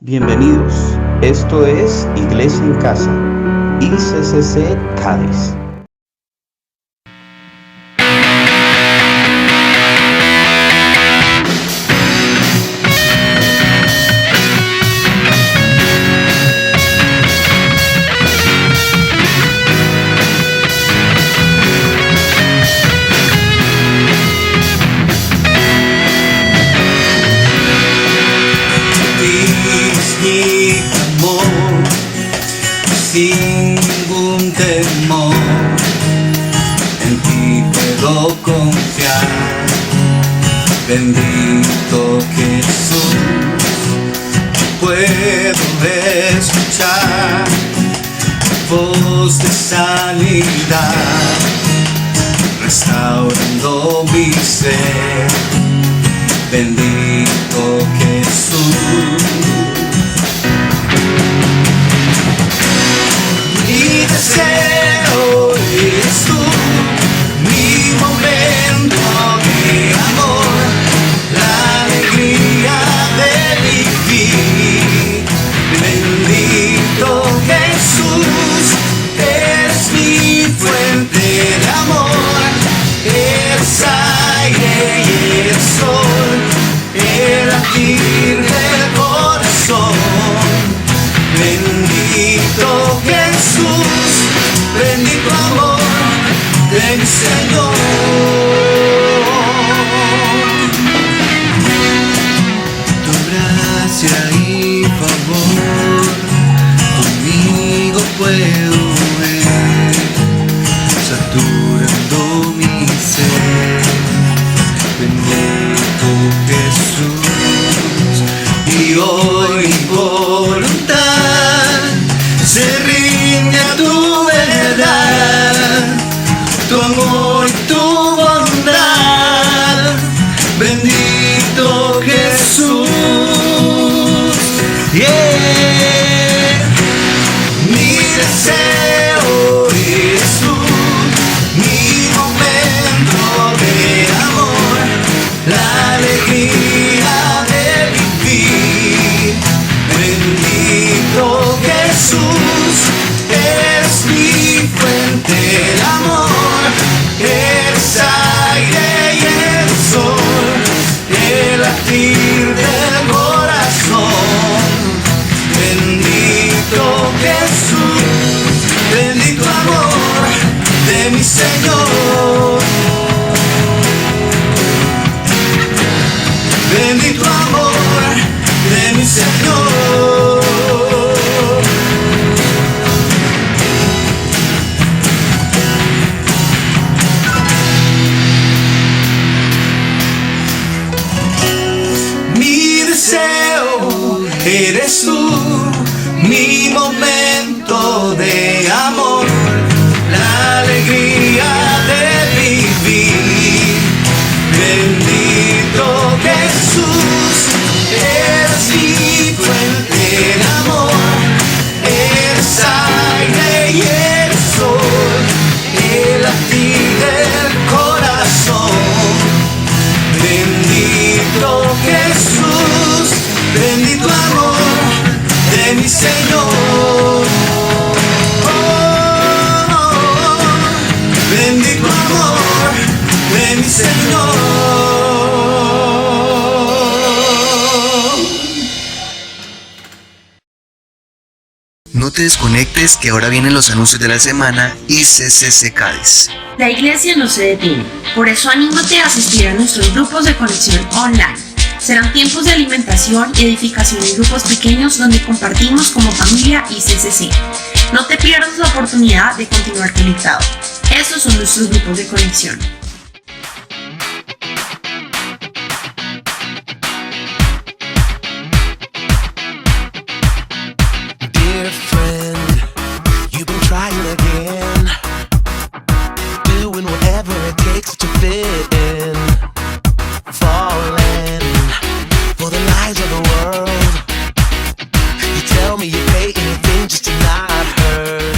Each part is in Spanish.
Bienvenidos, esto es Iglesia en Casa, ICCC Cádiz. Sin ningún temor, en ti puedo confiar. Bendito Jesús, puedo escuchar voz de sanidad, restaurando mi ser. Bendito Jesús. Mi deseo eres tú, mi momento de amor, la alegría de vivir. Bendito Jesús, eres mi fuente de amor, eres aire y el sol, el latir del corazón. Bendito Jesús, bendito amor de mi Señor. Tu gracia y favor conmigo puedo ver, saturando mi ser. Bendito Jesús, y hoy mi voluntad se rinde a tu verdad, tu amor y tu bondad. Bendito Jesús, yeah. Mi deseo eres tú, mi momento de amor, la alegría de vivir. Bendito Jesús, eres mi fuente de amor, eres aire y el sol, el latir del corazón. Bendito Jesús, bendito amor de mi Señor. Bendito amor de mi Señor. Mi deseo eres tú, mi momento de amor, la alegría de vivir. Bendito Jesús, eres mi fuente de amor, eres aire y el sol, el latir del corazón. Bendito Jesús, bendito amor de mi Señor. Oh, bendito amor de mi Señor. No te desconectes, que ahora vienen los anuncios de la semana ICCC Cádiz. La iglesia no se detiene, por eso anímate a asistir a nuestros grupos de conexión online. Serán tiempos de alimentación y edificación en grupos pequeños donde compartimos como familia ICCC. No te pierdas la oportunidad de continuar conectado. Estos son nuestros grupos de conexión. Dear friend, you've been trying again, doing whatever it takes to fit in, falling for the lies of the world. You tell me you pay anything just to not hurt.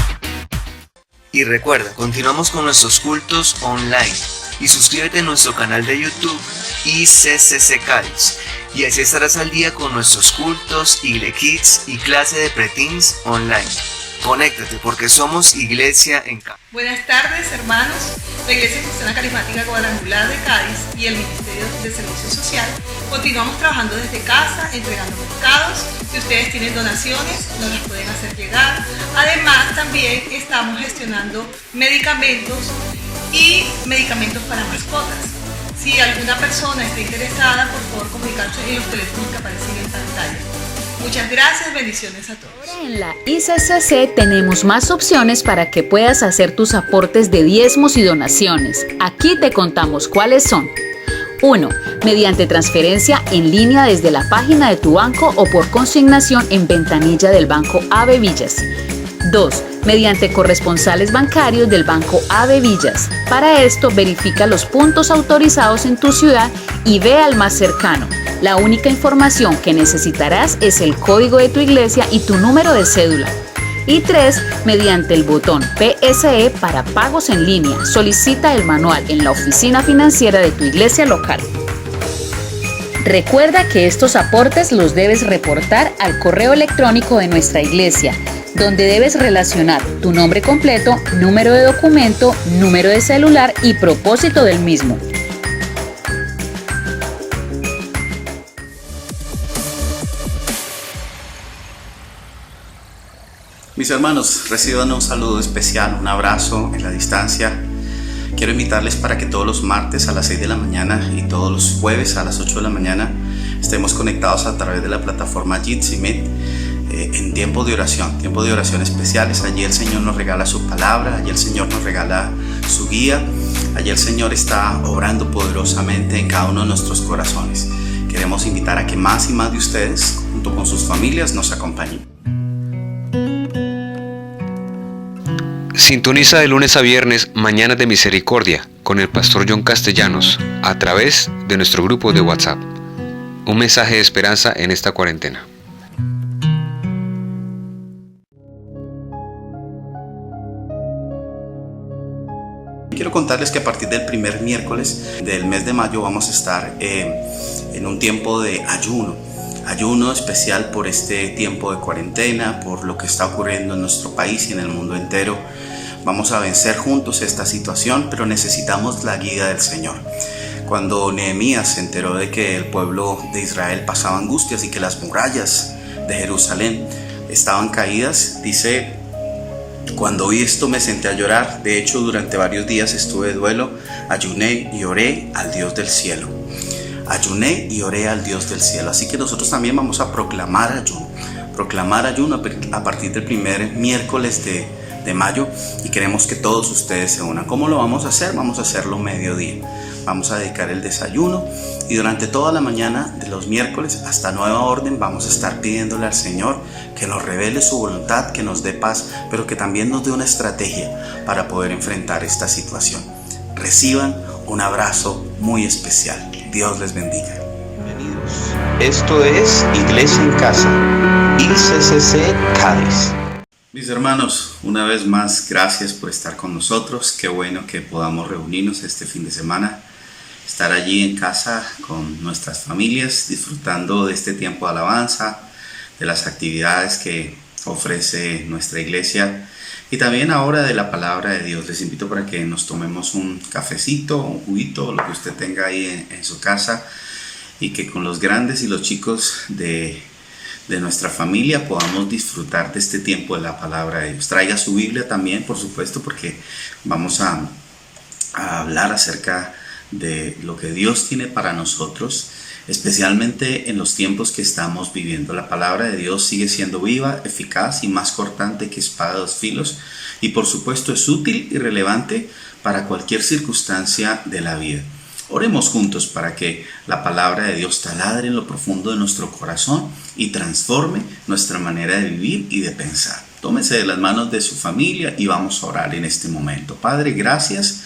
Y recuerda, continuamos con nuestros cultos online y suscríbete a nuestro canal de YouTube ICCC Cádiz. Y así estarás al día con nuestros cultos, Igle Kids y clase de preteens online. Conéctate porque somos Iglesia en Casa. Buenas tardes, hermanos. La Iglesia Cristiana Carismática Cuadrangular de Cádiz y el Ministerio de Servicio Social continuamos trabajando desde casa, entregando pescados. Si ustedes tienen donaciones, nos las pueden hacer llegar. Además, también estamos gestionando medicamentos y medicamentos para mascotas. Si alguna persona está interesada, por favor comunicarse en los teléfonos que aparecen en pantalla. Muchas gracias, bendiciones a todos. En la ICCC tenemos más opciones para que puedas hacer tus aportes de diezmos y donaciones. Aquí te contamos cuáles son. 1. Mediante transferencia en línea desde la página de tu banco o por consignación en ventanilla del Banco AB Villas. 2. Mediante corresponsales bancarios del Banco AB Villas. Para esto, verifica los puntos autorizados en tu ciudad y ve al más cercano. La única información que necesitarás es el código de tu iglesia y tu número de cédula. Y 3. Mediante el botón PSE para pagos en línea. Solicita el manual en la oficina financiera de tu iglesia local. Recuerda que estos aportes los debes reportar al correo electrónico de nuestra iglesia, donde debes relacionar tu nombre completo, número de documento, número de celular y propósito del mismo. Mis hermanos, reciban un saludo especial, un abrazo en la distancia. Quiero invitarles para que todos los martes a las 6 de la mañana y todos los jueves a las 8 de la mañana estemos conectados a través de la plataforma Jitsi Meet en tiempo de oración especiales. Allí el Señor nos regala su palabra, allí el Señor nos regala su guía, allí el Señor está obrando poderosamente en cada uno de nuestros corazones. Queremos invitar a que más y más de ustedes, junto con sus familias, nos acompañen. Sintoniza de lunes a viernes Mañanas de Misericordia con el pastor John Castellanos a través de nuestro grupo de WhatsApp. Un mensaje de esperanza en esta cuarentena. Quiero contarles que a partir del primer miércoles del mes de mayo vamos a estar en un tiempo de ayuno especial por este tiempo de cuarentena, por lo que está ocurriendo en nuestro país y en el mundo entero. Vamos a vencer juntos esta situación, pero necesitamos la guía del Señor. Cuando Nehemías se enteró de que el pueblo de Israel pasaba angustias y que las murallas de Jerusalén estaban caídas, dice: cuando oí esto me senté a llorar. De hecho, durante varios días estuve de duelo, ayuné y oré al Dios del cielo. Ayuné y oré al Dios del cielo. Así que nosotros también vamos a proclamar ayuno a partir del primer miércoles de mayo, y queremos que todos ustedes se unan. ¿Cómo lo vamos a hacer? Vamos a hacerlo mediodía. Vamos a dedicar el desayuno y durante toda la mañana de los miércoles hasta nueva orden vamos a estar pidiéndole al Señor que nos revele su voluntad, que nos dé paz, pero que también nos dé una estrategia para poder enfrentar esta situación. Reciban un abrazo muy especial. Dios les bendiga. Bienvenidos. Esto es Iglesia en Casa, ICCC Cádiz. Mis hermanos, una vez más, gracias por estar con nosotros. Qué bueno que podamos reunirnos este fin de semana, estar allí en casa con nuestras familias, disfrutando de este tiempo de alabanza, de las actividades que ofrece nuestra iglesia y también ahora de la palabra de Dios. Les invito para que nos tomemos un cafecito, un juguito, lo que usted tenga ahí en su casa, y que con los grandes y los chicos de nuestra familia podamos disfrutar de este tiempo de la palabra de Dios. Traiga su Biblia también, por supuesto, porque vamos a hablar acerca de lo que Dios tiene para nosotros, especialmente en los tiempos que estamos viviendo. La palabra de Dios sigue siendo viva, eficaz y más cortante que espada de dos filos, y por supuesto es útil y relevante para cualquier circunstancia de la vida. Oremos juntos para que la palabra de Dios taladre en lo profundo de nuestro corazón y transforme nuestra manera de vivir y de pensar. Tómese de las manos de su familia y vamos a orar en este momento. Padre, gracias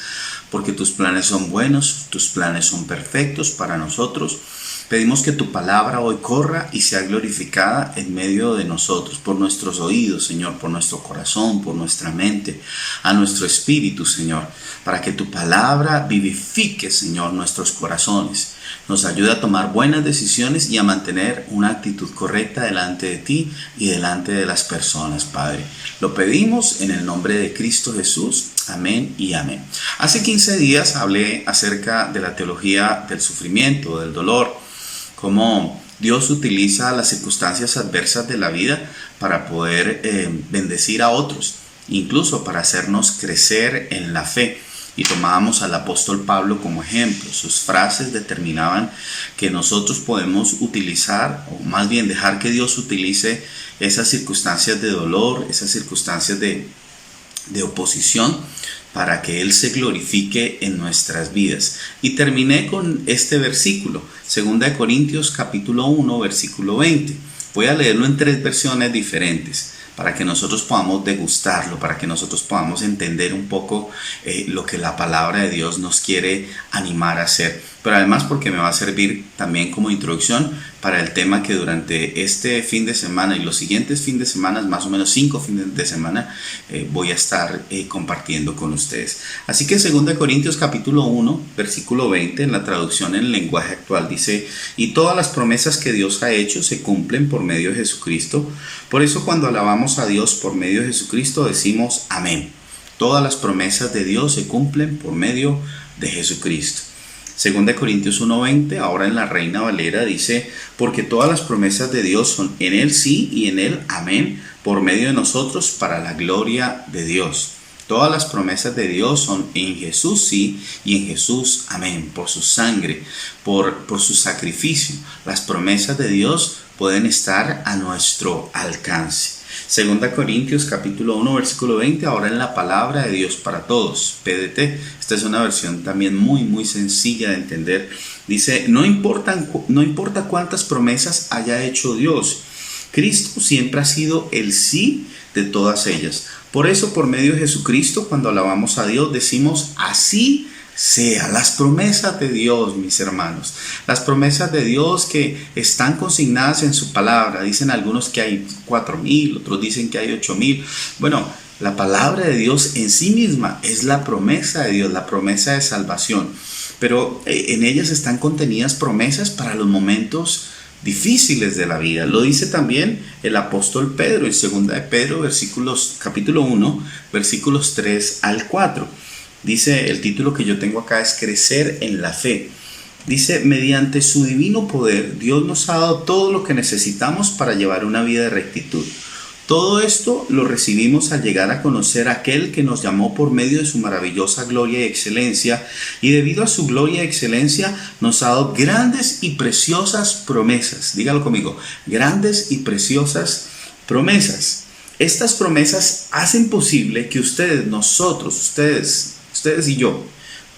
porque tus planes son buenos, tus planes son perfectos para nosotros. Pedimos que tu palabra hoy corra y sea glorificada en medio de nosotros, por nuestros oídos, Señor, por nuestro corazón, por nuestra mente, a nuestro espíritu, Señor, para que tu palabra vivifique, Señor, nuestros corazones Nos ayuda a tomar buenas decisiones y a mantener una actitud correcta delante de ti y delante de las personas, Padre. Lo pedimos en el nombre de Cristo Jesús. Amén y amén. Hace 15 días hablé acerca de la teología del sufrimiento, del dolor, cómo Dios utiliza las circunstancias adversas de la vida para poder bendecir a otros, incluso para hacernos crecer en la fe. Y tomábamos al apóstol Pablo como ejemplo. Sus frases determinaban que nosotros podemos utilizar, o más bien dejar que Dios utilice esas circunstancias de dolor, esas circunstancias de oposición, para que Él se glorifique en nuestras vidas. Y terminé con este versículo, 2 Corintios capítulo 1, versículo 20. Voy a leerlo en 3 versiones diferentes, para que nosotros podamos degustarlo, para que nosotros podamos entender un poco lo que la palabra de Dios nos quiere animar a hacer. Pero además porque me va a servir también como introducción para el tema que durante este fin de semana y los siguientes fines de semana, más o menos 5 fines de semana, voy a estar compartiendo con ustedes. Así que 2 Corintios capítulo 1, versículo 20, en la traducción en el lenguaje actual dice: y todas las promesas que Dios ha hecho se cumplen por medio de Jesucristo. Por eso cuando alabamos a Dios por medio de Jesucristo decimos amén. Todas las promesas de Dios se cumplen por medio de Jesucristo. 2 Corintios 1:20, ahora en la Reina Valera, dice: porque todas las promesas de Dios son en Él sí y en Él amén, por medio de nosotros para la gloria de Dios. Todas las promesas de Dios son en Jesús sí y en Jesús amén, por su sangre, por su sacrificio. Las promesas de Dios pueden estar a nuestro alcance. 2 Corintios capítulo 1 versículo 20, ahora en la palabra de Dios para todos, PDT. Esta es una versión también muy sencilla de entender. Dice: no importa cuántas promesas haya hecho Dios, Cristo siempre ha sido el sí de todas ellas. Por eso, por medio de Jesucristo, cuando alabamos a Dios, decimos así sea. Las promesas de Dios, mis hermanos, las promesas de Dios que están consignadas en su palabra. Dicen algunos que hay 4,000, otros dicen que hay 8,000. Bueno, la palabra de Dios en sí misma es la promesa de Dios, la promesa de salvación. Pero en ellas están contenidas promesas para los momentos difíciles de la vida. Lo dice también el apóstol Pedro en 2 de Pedro, capítulo 1, versículos 3 al 4. Dice, el título que yo tengo acá es Crecer en la Fe. Dice: mediante su divino poder, Dios nos ha dado todo lo que necesitamos para llevar una vida de rectitud. Todo esto lo recibimos al llegar a conocer a aquel que nos llamó por medio de su maravillosa gloria y excelencia, y debido a su gloria y excelencia nos ha dado grandes y preciosas promesas. Dígalo conmigo: grandes y preciosas promesas. Estas promesas hacen posible que ustedes y yo,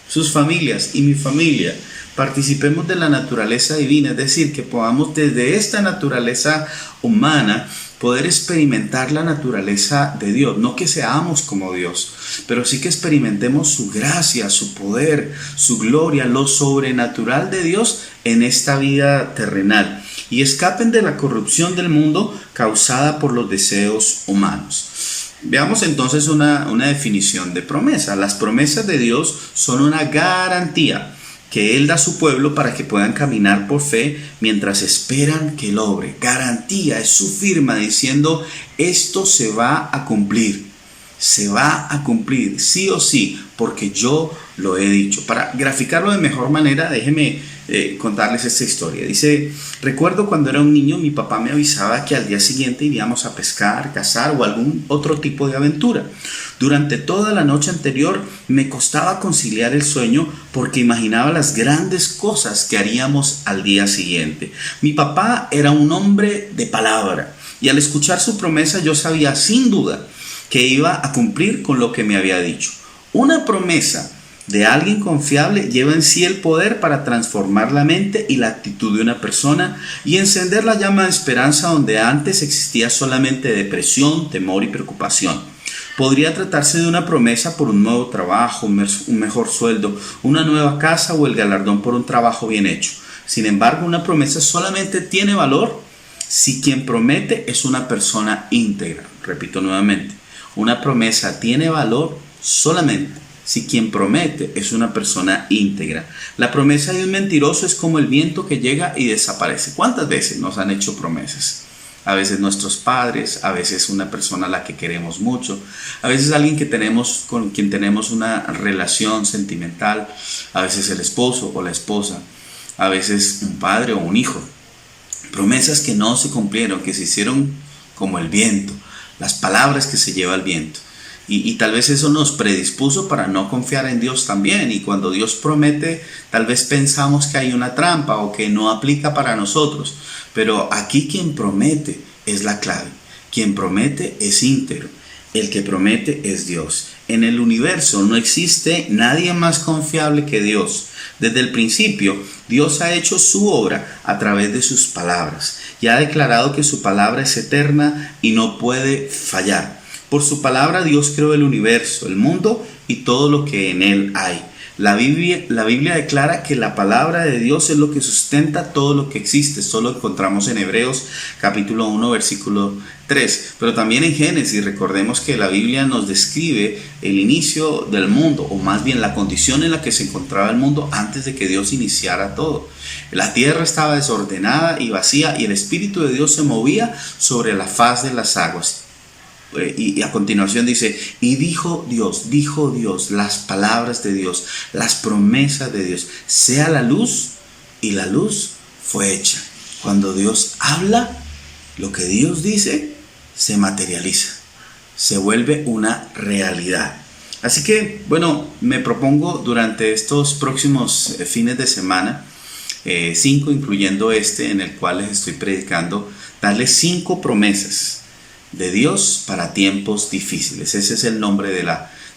sus familias y mi familia, participemos de la naturaleza divina, es decir, que podamos desde esta naturaleza humana poder experimentar la naturaleza de Dios. No que seamos como Dios, pero sí que experimentemos su gracia, su poder, su gloria, lo sobrenatural de Dios en esta vida terrenal, y escapen de la corrupción del mundo causada por los deseos humanos. Veamos entonces una definición de promesa. Las promesas de Dios son una garantía que Él da a su pueblo para que puedan caminar por fe mientras esperan que Él obre. Garantía, es su firma diciendo: esto se va a cumplir sí o sí, porque yo lo he dicho. Para graficarlo de mejor manera, déjeme contarles esta historia. Dice: recuerdo cuando era un niño, mi papá me avisaba que al día siguiente iríamos a pescar, cazar o algún otro tipo de aventura. Durante toda la noche anterior me costaba conciliar el sueño porque imaginaba las grandes cosas que haríamos al día siguiente. Mi papá era un hombre de palabra, y al escuchar su promesa yo sabía sin duda que iba a cumplir con lo que me había dicho. Una promesa de alguien confiable lleva en sí el poder para transformar la mente y la actitud de una persona y encender la llama de esperanza donde antes existía solamente depresión, temor y preocupación. Podría tratarse de una promesa por un nuevo trabajo, un mejor sueldo, una nueva casa o el galardón por un trabajo bien hecho. Sin embargo, una promesa solamente tiene valor si quien promete es una persona íntegra. Repito nuevamente, una promesa tiene valor solamente si quien promete es una persona íntegra. La promesa de un mentiroso es como el viento que llega y desaparece. ¿Cuántas veces nos han hecho promesas? A veces nuestros padres, a veces una persona a la que queremos mucho, a veces alguien con quien tenemos una relación sentimental, a veces el esposo o la esposa, a veces un padre o un hijo. Promesas que no se cumplieron, que se hicieron como el viento, las palabras que se lleva el viento. Y tal vez eso nos predispuso para no confiar en Dios también. Y cuando Dios promete, tal vez pensamos que hay una trampa o que no aplica para nosotros. Pero aquí quien promete es la clave. Quien promete es íntegro. El que promete es Dios. En el universo no existe nadie más confiable que Dios. Desde el principio, Dios ha hecho su obra a través de sus palabras y ha declarado que su palabra es eterna y no puede fallar. Por su palabra Dios creó el universo, el mundo y todo lo que en él hay. La Biblia declara que la palabra de Dios es lo que sustenta todo lo que existe. Esto lo encontramos en Hebreos capítulo 1 versículo 3. Pero también en Génesis, recordemos que la Biblia nos describe el inicio del mundo, o más bien la condición en la que se encontraba el mundo antes de que Dios iniciara todo. La tierra estaba desordenada y vacía y el Espíritu de Dios se movía sobre la faz de las aguas. Y a continuación dice, y dijo Dios, las palabras de Dios, las promesas de Dios, sea la luz, y la luz fue hecha. Cuando Dios habla, lo que Dios dice se materializa, se vuelve una realidad. Así que, bueno, me propongo durante estos próximos fines de semana, 5 incluyendo este en el cual les estoy predicando, darles 5 promesas de Dios para tiempos difíciles. Ese es el nombre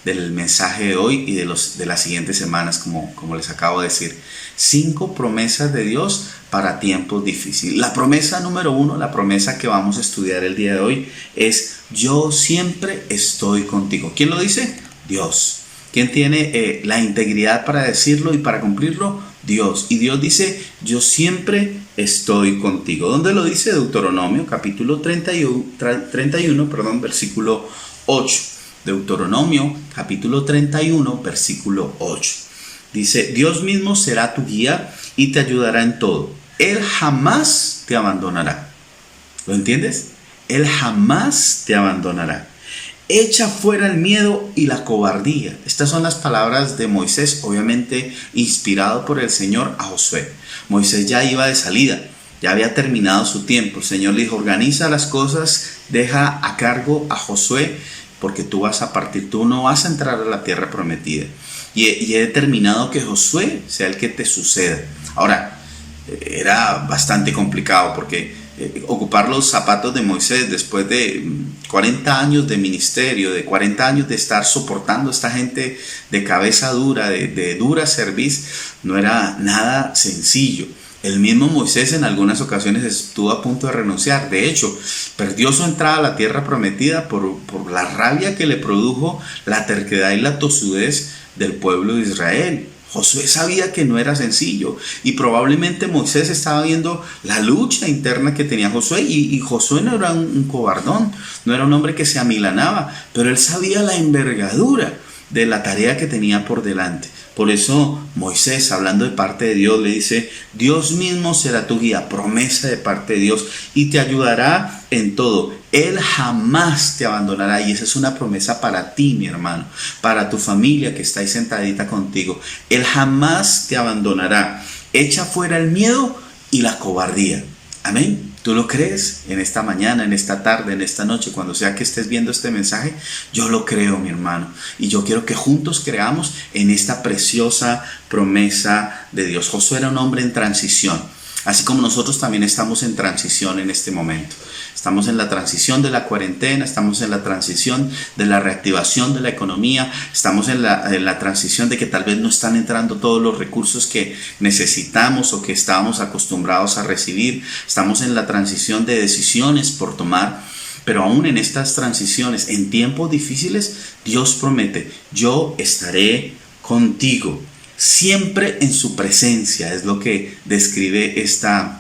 del mensaje de hoy y de las siguientes semanas, como les acabo de decir. 5 promesas de Dios para tiempos difíciles. La promesa número 1, la promesa que vamos a estudiar el día de hoy es: yo siempre estoy contigo. ¿Quién lo dice? Dios. ¿Quién tiene la integridad para decirlo y para cumplirlo? Dios. Y Dios dice: yo siempre estoy contigo. ¿Dónde lo dice? Deuteronomio capítulo 31, versículo 8. Deuteronomio capítulo 31 versículo 8. Dice: Dios mismo será tu guía y te ayudará en todo. Él jamás te abandonará. ¿Lo entiendes? Él jamás te abandonará. Echa fuera el miedo y la cobardía. Estas son las palabras de Moisés, obviamente inspirado por el Señor a Josué. Moisés ya iba de salida, ya había terminado su tiempo. El Señor le dijo: organiza las cosas, deja a cargo a Josué, porque tú vas a partir, tú no vas a entrar a la tierra prometida. Y he determinado que Josué sea el que te suceda. Ahora, era bastante complicado porque ocupar los zapatos de Moisés después de 40 años de ministerio, de 40 años de estar soportando a esta gente de cabeza dura, de dura cerviz, no era nada sencillo. El mismo Moisés en algunas ocasiones estuvo a punto de renunciar. De hecho, perdió su entrada a la tierra prometida por la rabia que le produjo la terquedad y la tosudez del pueblo de Israel. Josué sabía que no era sencillo y probablemente Moisés estaba viendo la lucha interna que tenía Josué y Josué no era un cobardón, no era un hombre que se amilanaba, pero él sabía la envergadura de la tarea que tenía por delante. Por eso Moisés, hablando de parte de Dios, le dice: Dios mismo será tu guía, promesa de parte de Dios, y te ayudará en todo. Él jamás te abandonará. Y esa es una promesa para ti, mi hermano, para tu familia que está ahí sentadita contigo. Él jamás te abandonará. Echa fuera el miedo y la cobardía. Amén. ¿Tú lo crees? En esta mañana, en esta tarde, en esta noche, cuando sea que estés viendo este mensaje, yo lo creo, mi hermano. Y yo quiero que juntos creamos en esta preciosa promesa de Dios. Josué era un hombre en transición, así como nosotros también estamos en transición en este momento. Estamos en la transición de la cuarentena, estamos en la transición de la reactivación de la economía, estamos en la transición de que tal vez no están entrando todos los recursos que necesitamos o que estábamos acostumbrados a recibir. Estamos en la transición de decisiones por tomar, pero aún en estas transiciones, en tiempos difíciles, Dios promete: yo estaré contigo, siempre en su presencia. Es lo que describe esta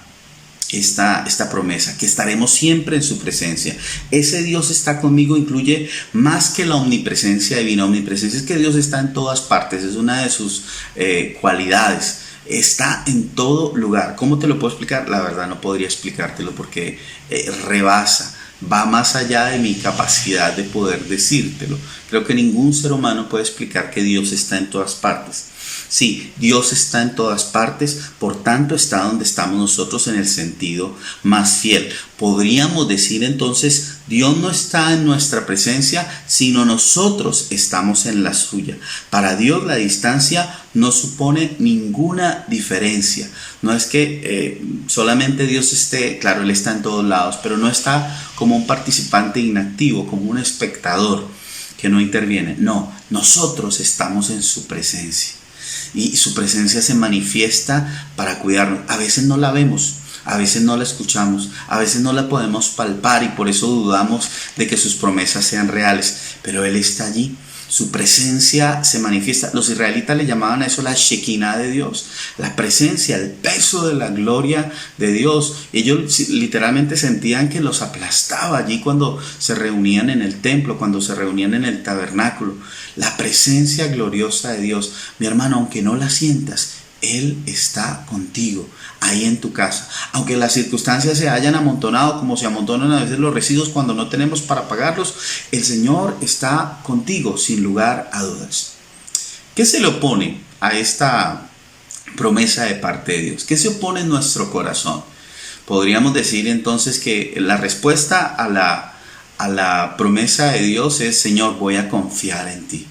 esta promesa, que estaremos siempre en su presencia. Ese Dios está conmigo incluye más que la omnipresencia divina. Omnipresencia es que Dios está en todas partes, es una de sus cualidades. Está en todo lugar. ¿Cómo te lo puedo explicar? La verdad no podría explicártelo porque rebasa, va más allá de mi capacidad de poder decírtelo. Creo que ningún ser humano puede explicar que Dios está en todas partes. Sí, Dios está en todas partes, por tanto está donde estamos nosotros en el sentido más fiel. Podríamos decir entonces, Dios no está en nuestra presencia, sino nosotros estamos en la suya. Para Dios la distancia no supone ninguna diferencia. No es que solamente Dios esté, claro, Él está en todos lados, pero no está como un participante inactivo, como un espectador que no interviene. No, nosotros estamos en su presencia. Y su presencia se manifiesta para cuidarnos. A veces no la vemos, a veces no la escuchamos, a veces no la podemos palpar y por eso dudamos de que sus promesas sean reales. Pero Él está allí, su presencia se manifiesta. Los israelitas le llamaban a eso la Shekinah de Dios, la presencia, el peso de la gloria de Dios. Ellos literalmente sentían que los aplastaba allí cuando se reunían en el templo, cuando se reunían en el tabernáculo. La presencia gloriosa de Dios, mi hermano, aunque no la sientas, Él está contigo, ahí en tu casa. Aunque las circunstancias se hayan amontonado como se amontonan a veces los residuos cuando no tenemos para pagarlos, el Señor está contigo, sin lugar a dudas. ¿Qué se le opone a esta promesa de parte de Dios? ¿Qué se opone en nuestro corazón? Podríamos decir entonces que la respuesta a la promesa de Dios es: Señor, voy a confiar en ti,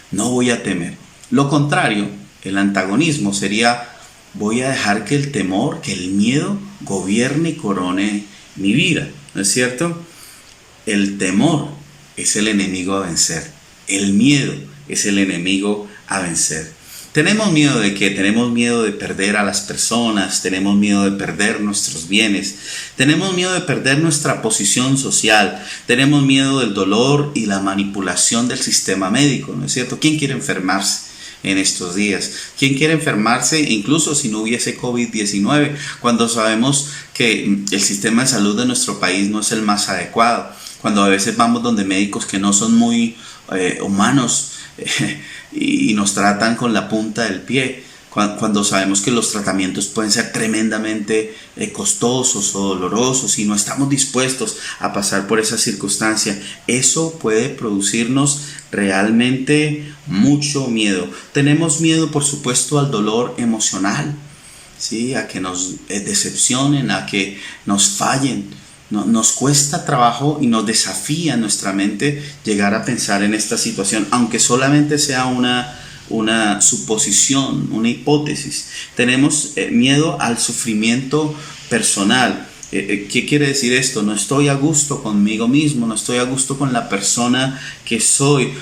no voy a temer. Lo contrario, el antagonismo sería: voy a dejar que el temor, que el miedo gobierne y corone mi vida. ¿No es cierto? El temor es el enemigo a vencer. El miedo es el enemigo a vencer. ¿Tenemos miedo de qué? Tenemos miedo de perder a las personas, tenemos miedo de perder nuestros bienes, tenemos miedo de perder nuestra posición social, tenemos miedo del dolor y la manipulación del sistema médico, ¿no es cierto? ¿Quién quiere enfermarse en estos días? ¿Quién quiere enfermarse incluso si no hubiese COVID-19, cuando sabemos que el sistema de salud de nuestro país no es el más adecuado? Cuando a veces vamos donde médicos que no son muy humanos y nos tratan con la punta del pie, cuando sabemos que los tratamientos pueden ser tremendamente costosos o dolorosos y no estamos dispuestos a pasar por esa circunstancia. Eso puede producirnos realmente mucho miedo. Tenemos miedo, por supuesto, al dolor emocional, ¿sí? A que nos decepcionen, a que nos fallen. Nos cuesta trabajo y nos desafía nuestra mente llegar a pensar en esta situación, aunque solamente sea una suposición, una hipótesis. Tenemos miedo al sufrimiento personal. ¿Qué quiere decir esto? No estoy a gusto conmigo mismo, no estoy a gusto con la persona que soy.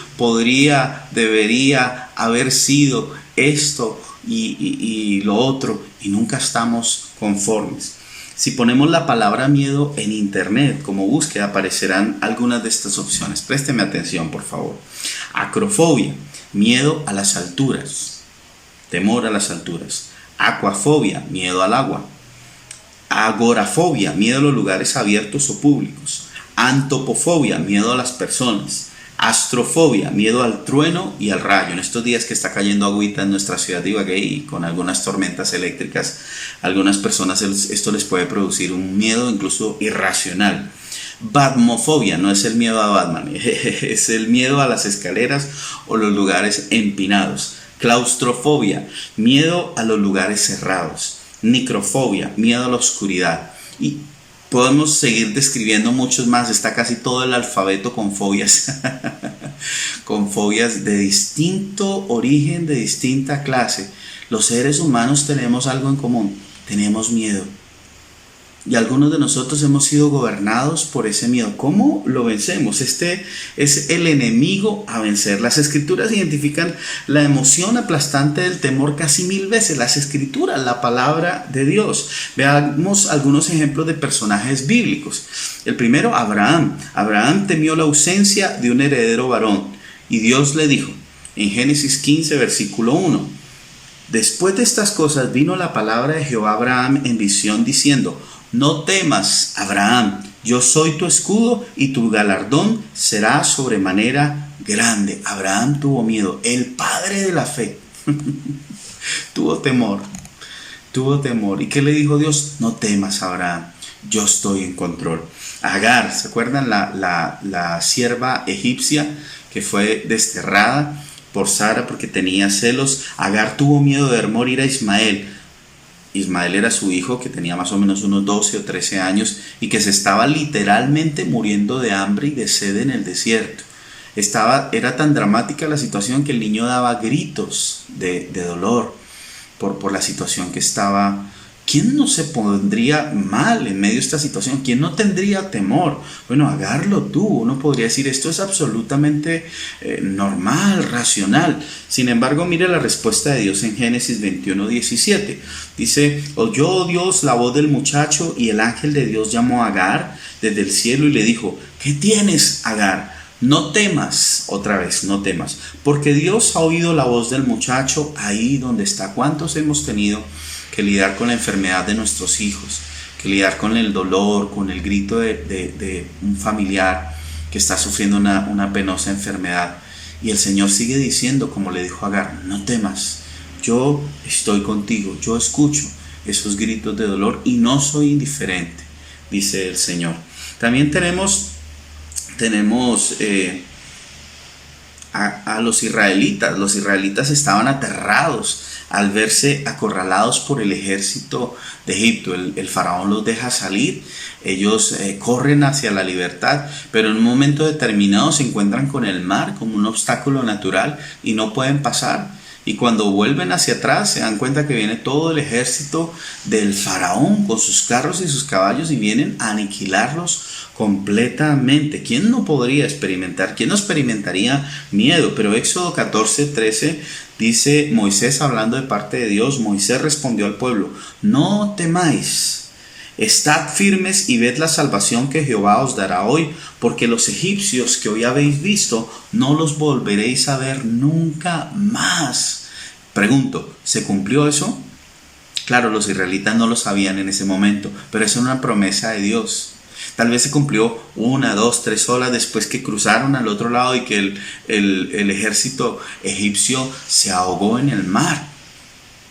Debería haber sido esto y lo otro, y nunca estamos conformes. Si ponemos la palabra miedo en internet como búsqueda, aparecerán algunas de estas opciones. Présteme atención, por favor. Acrofobia, miedo a las alturas, temor a las alturas. Aquafobia, miedo al agua. Agorafobia, miedo a los lugares abiertos o públicos. Antopofobia, miedo a las personas. Astrofobia, miedo al trueno y al rayo. En estos días que está cayendo agüita en nuestra ciudad de Ibagué y con algunas tormentas eléctricas, a algunas personas esto les puede producir un miedo incluso irracional. Batmofobia, no es el miedo a Batman, es el miedo a las escaleras o los lugares empinados. Claustrofobia, miedo a los lugares cerrados. Nicrofobia, miedo a la oscuridad. Y podemos seguir describiendo muchos más. Está casi todo el alfabeto con fobias con fobias de distinto origen, de distinta clase. Los seres humanos tenemos algo en común: tenemos miedo. Y algunos de nosotros hemos sido gobernados por ese miedo. ¿Cómo lo vencemos? Este es el enemigo a vencer. Las escrituras identifican la emoción aplastante del temor casi 1000 veces. Las escrituras, la palabra de Dios. Veamos algunos ejemplos de personajes bíblicos. El primero, Abraham. Abraham temió la ausencia de un heredero varón. Y Dios le dijo, en Génesis 15, versículo 1. Después de estas cosas vino la palabra de Jehová a Abraham en visión diciendo: no temas, Abraham, yo soy tu escudo y tu galardón será sobremanera grande. Abraham tuvo miedo, el padre de la fe. Tuvo temor. ¿Y qué le dijo Dios? No temas, Abraham, yo estoy en control. Agar, ¿se acuerdan? La sierva egipcia que fue desterrada por Sara porque tenía celos. Agar tuvo miedo de ver morir a Ismael. Ismael era su hijo que tenía más o menos unos 12 o 13 años y que se estaba literalmente muriendo de hambre y de sed en el desierto. Era tan dramática la situación que el niño daba gritos de dolor por la situación que estaba. ¿Quién no se pondría mal en medio de esta situación? ¿Quién no tendría temor? Bueno, Agar lo tuvo. Uno podría decir, esto es absolutamente normal, racional. Sin embargo, mire la respuesta de Dios en Génesis 21:17. Dice, oyó Dios la voz del muchacho y el ángel de Dios llamó a Agar desde el cielo y le dijo, ¿qué tienes, Agar? No temas, otra vez, no temas, porque Dios ha oído la voz del muchacho ahí donde está. ¿Cuántos hemos tenido que lidiar con la enfermedad de nuestros hijos, que lidiar con el dolor, con el grito de un familiar que está sufriendo una penosa enfermedad? Y el Señor sigue diciendo, como le dijo a Agar, no temas, yo estoy contigo, yo escucho esos gritos de dolor y no soy indiferente, dice el Señor. También tenemos a los israelitas. Los israelitas estaban aterrados al verse acorralados por el ejército de Egipto. El faraón los deja salir, ellos corren hacia la libertad, pero en un momento determinado se encuentran con el mar como un obstáculo natural y no pueden pasar. Y cuando vuelven hacia atrás se dan cuenta que viene todo el ejército del faraón con sus carros y sus caballos y vienen a aniquilarlos completamente. ¿Quién no podría experimentar? ¿Quién no experimentaría miedo? Pero Éxodo 14:13 dice Moisés, hablando de parte de Dios, Moisés respondió al pueblo, no temáis, estad firmes y ved la salvación que Jehová os dará hoy, porque los egipcios que hoy habéis visto no los volveréis a ver nunca más. Pregunto, ¿se cumplió eso? Claro, los israelitas no lo sabían en ese momento, pero es una promesa de Dios. Tal vez se cumplió 1, 2, 3 horas después que cruzaron al otro lado y que el ejército egipcio se ahogó en el mar.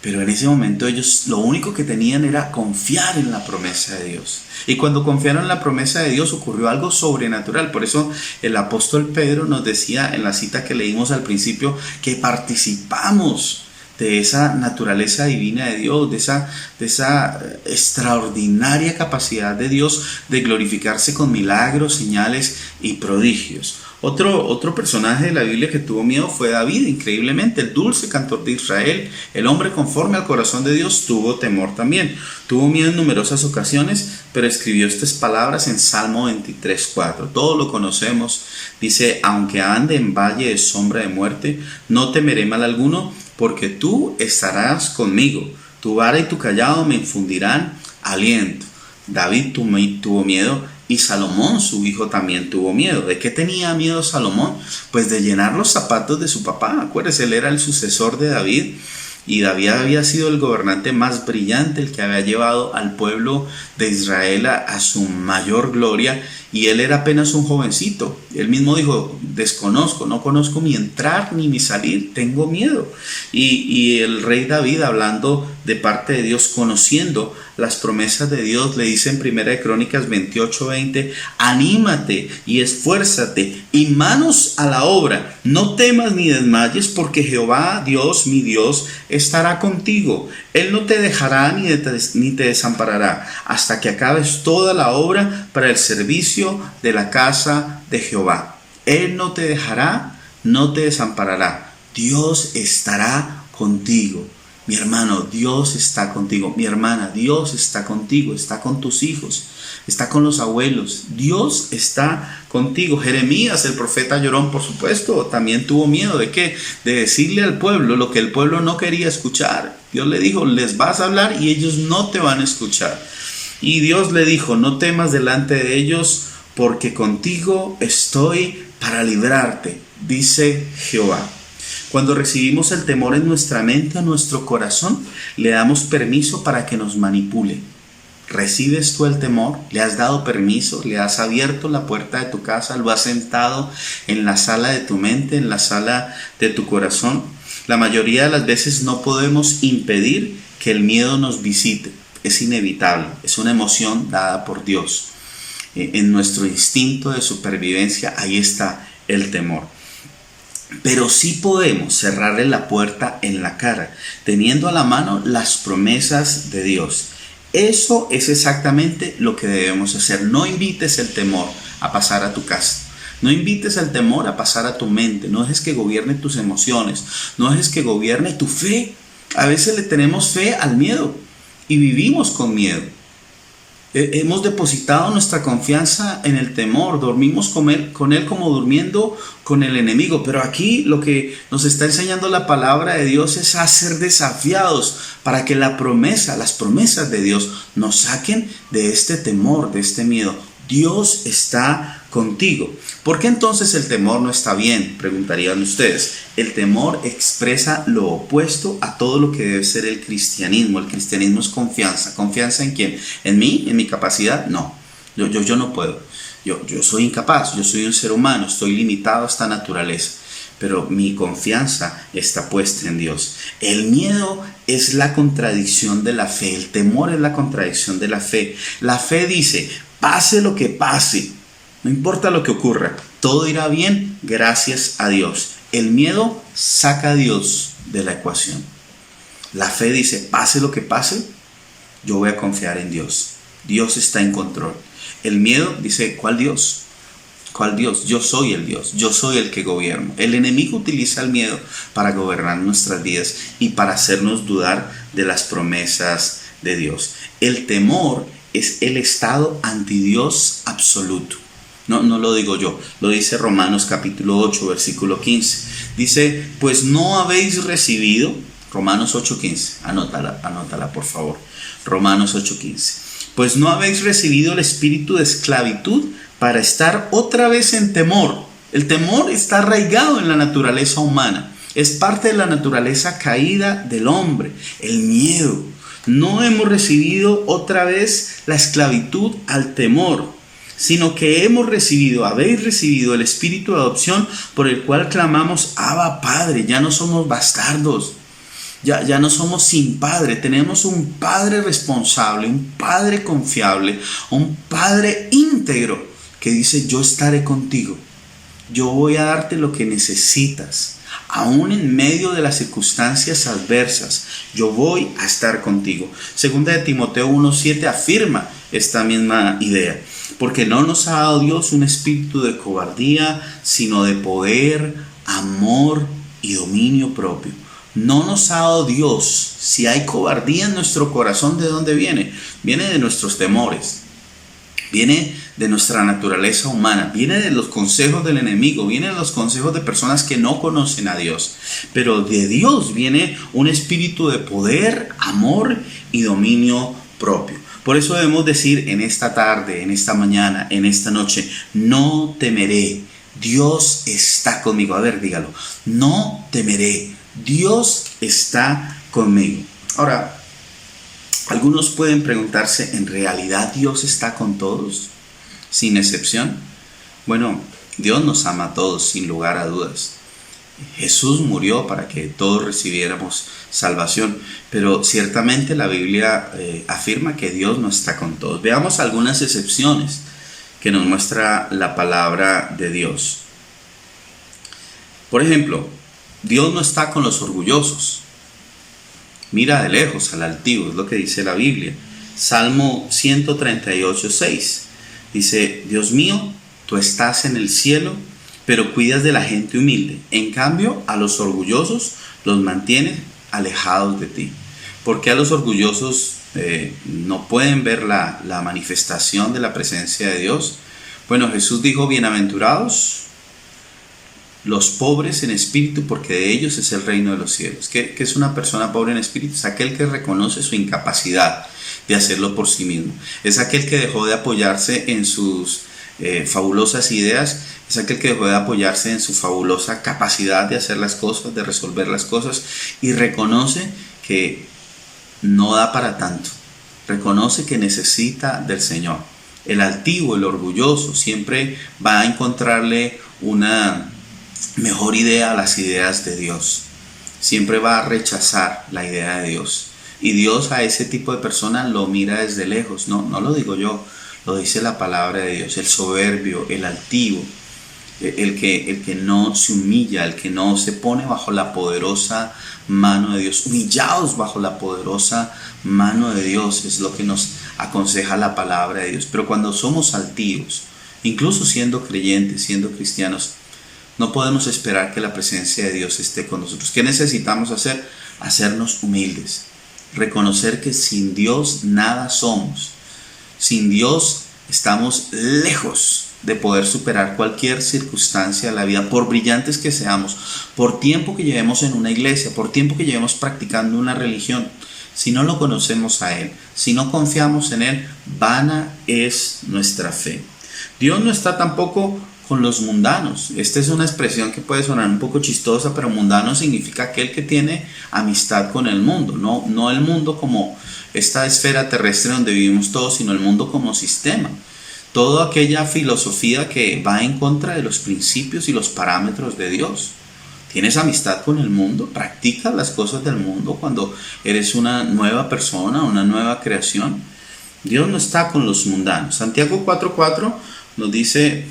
Pero en ese momento ellos lo único que tenían era confiar en la promesa de Dios. Y cuando confiaron en la promesa de Dios ocurrió algo sobrenatural. Por eso el apóstol Pedro nos decía en la cita que leímos al principio que participamos de esa naturaleza divina de Dios, de esa extraordinaria capacidad de Dios de glorificarse con milagros, señales y prodigios. Otro personaje de la Biblia que tuvo miedo fue David, increíblemente, el dulce cantor de Israel, el hombre conforme al corazón de Dios, tuvo temor también. Tuvo miedo en numerosas ocasiones, pero escribió estas palabras en Salmo 23:4. Todos lo conocemos. Dice, aunque ande en valle de sombra de muerte, no temeré mal alguno, porque tú estarás conmigo. Tu vara y tu callado me infundirán aliento. David tuvo miedo. Y Salomón, su hijo, también tuvo miedo. ¿De qué tenía miedo Salomón? Pues de llenar los zapatos de su papá. Acuérdense, él era el sucesor de David. Y David había sido el gobernante más brillante, el que había llevado al pueblo de Israel a su mayor gloria. Y él era apenas un jovencito. Él mismo dijo, no conozco mi entrar ni mi salir, tengo miedo. Y el rey David, hablando de parte de Dios, conociendo las promesas de Dios, le dice en 1 Crónicas 28:20, anímate y esfuérzate y manos a la obra, no temas ni desmayes, porque Jehová Dios, mi Dios, estará contigo. Él no te dejará ni te desamparará hasta que acabes toda la obra para el servicio de la casa de Jehová. Él no te dejará, no te desamparará. Dios estará contigo. Mi hermano, Dios está contigo. Mi hermana, Dios está contigo. Está con tus hijos. Está con los abuelos. Dios está contigo. Jeremías, el profeta llorón, por supuesto, también tuvo miedo. ¿De qué? De decirle al pueblo lo que el pueblo no quería escuchar. Dios le dijo, les vas a hablar y ellos no te van a escuchar. Y Dios le dijo, no temas delante de ellos, porque contigo estoy para librarte, dice Jehová. Cuando recibimos el temor en nuestra mente o nuestro corazón, le damos permiso para que nos manipule. ¿Recibes tú el temor? ¿Le has dado permiso? ¿Le has abierto la puerta de tu casa? ¿Lo has sentado en la sala de tu mente, en la sala de tu corazón? La mayoría de las veces no podemos impedir que el miedo nos visite. Es inevitable, es una emoción dada por Dios. En nuestro instinto de supervivencia, ahí está el temor. Pero sí podemos cerrarle la puerta en la cara, teniendo a la mano las promesas de Dios. Eso es exactamente lo que debemos hacer. No invites el temor a pasar a tu casa. No invites el temor a pasar a tu mente. No dejes que gobierne tus emociones. No dejes que gobierne tu fe. A veces le tenemos fe al miedo y vivimos con miedo. Hemos depositado nuestra confianza en el temor, dormimos con él como durmiendo con el enemigo. Pero aquí lo que nos está enseñando la palabra de Dios es a ser desafiados para que las promesas de Dios nos saquen de este temor, de este miedo. Dios está contigo. ¿Por qué entonces el temor no está bien? Preguntarían ustedes. El temor expresa lo opuesto a todo lo que debe ser el cristianismo. El cristianismo es confianza. ¿Confianza en quién? ¿En mí? ¿En mi capacidad? No. Yo no puedo. Yo soy incapaz. Yo soy un ser humano. Estoy limitado a esta naturaleza. Pero mi confianza está puesta en Dios. El miedo es la contradicción de la fe. El temor es la contradicción de la fe. La fe dice, pase lo que pase, no importa lo que ocurra, todo irá bien gracias a Dios. El miedo saca a Dios de la ecuación. La fe dice, pase lo que pase, yo voy a confiar en Dios. Dios está en control. El miedo dice, ¿cuál Dios? ¿Cuál Dios? Yo soy el Dios, yo soy el que gobierno. El enemigo utiliza el miedo para gobernar nuestras vidas y para hacernos dudar de las promesas de Dios. El temor es el estado anti Dios absoluto. No lo digo yo, lo dice Romanos capítulo 8, versículo 15. Dice, pues no habéis recibido, Romanos 8:15, anótala por favor, Romanos 8:15. Pues no habéis recibido el espíritu de esclavitud para estar otra vez en temor. El temor está arraigado en la naturaleza humana, es parte de la naturaleza caída del hombre, el miedo. No hemos recibido otra vez la esclavitud al temor, sino que habéis recibido el espíritu de adopción por el cual clamamos, Abba Padre. Ya no somos bastardos, ya no somos sin padre, tenemos un padre responsable, un padre confiable, un padre íntegro que dice, yo estaré contigo, yo voy a darte lo que necesitas. Aún en medio de las circunstancias adversas, yo voy a estar contigo. Segunda de Timoteo 1:7 afirma esta misma idea. Porque no nos ha dado Dios un espíritu de cobardía, sino de poder, amor y dominio propio. No nos ha dado Dios. Si hay cobardía en nuestro corazón, ¿de dónde viene? Viene de nuestros temores. Viene de nuestra naturaleza humana, viene de los consejos del enemigo, viene de los consejos de personas que no conocen a Dios. Pero de Dios viene un espíritu de poder, amor y dominio propio. Por eso debemos decir en esta tarde, en esta mañana, en esta noche, no temeré, Dios está conmigo. A ver, dígalo, no temeré, Dios está conmigo. Ahora, algunos pueden preguntarse, ¿en realidad Dios está con todos? Sin excepción. Bueno, Dios nos ama a todos, sin lugar a dudas. Jesús murió para que todos recibiéramos salvación, pero ciertamente la Biblia afirma que Dios no está con todos. Veamos algunas excepciones que nos muestra la palabra de Dios. Por ejemplo, Dios no está con los orgullosos. Mira de lejos al altivo, es lo que dice la Biblia. Salmo 138:6 dice, Dios mío, tú estás en el cielo, pero cuidas de la gente humilde. En cambio, a los orgullosos los mantienes alejados de ti. ¿Por qué a los orgullosos no pueden ver la manifestación de la presencia de Dios? Bueno, Jesús dijo, bienaventurados los pobres en espíritu, porque de ellos es el reino de los cielos. ¿Qué es una persona pobre en espíritu? Es aquel que reconoce su incapacidad de hacerlo por sí mismo. Es aquel que dejó de apoyarse en sus fabulosas ideas. Es aquel que dejó de apoyarse en su fabulosa capacidad de hacer las cosas, de resolver las cosas, y reconoce que no da para tanto, reconoce que necesita del Señor. El altivo, el orgulloso, siempre va a encontrarle una mejor idea a las ideas de Dios. Siempre va a rechazar la idea de Dios. Y Dios a ese tipo de persona lo mira desde lejos. No lo digo yo, lo dice la palabra de Dios. El soberbio, el altivo, el que no se humilla, el que no se pone bajo la poderosa mano de Dios, humillados bajo la poderosa mano de Dios, es lo que nos aconseja la palabra de Dios. Pero cuando somos altivos, incluso siendo creyentes, siendo cristianos, no podemos esperar que la presencia de Dios esté con nosotros. ¿Qué necesitamos hacer? Hacernos humildes, reconocer que sin Dios nada somos. Sin Dios estamos lejos de poder superar cualquier circunstancia de la vida, por brillantes que seamos, por tiempo que llevemos en una iglesia, por tiempo que llevemos practicando una religión. Si no lo conocemos a Él, si no confiamos en Él, vana es nuestra fe. Dios no está tampoco con los mundanos. Esta es una expresión que puede sonar un poco chistosa, pero mundano significa aquel que tiene amistad con el mundo. No el mundo como esta esfera terrestre donde vivimos todos, sino el mundo como sistema. Toda aquella filosofía que va en contra de los principios y los parámetros de Dios. ¿Tienes amistad con el mundo? ¿Practicas las cosas del mundo cuando eres una nueva persona, una nueva creación? Dios no está con los mundanos. Santiago 4:4 nos dice,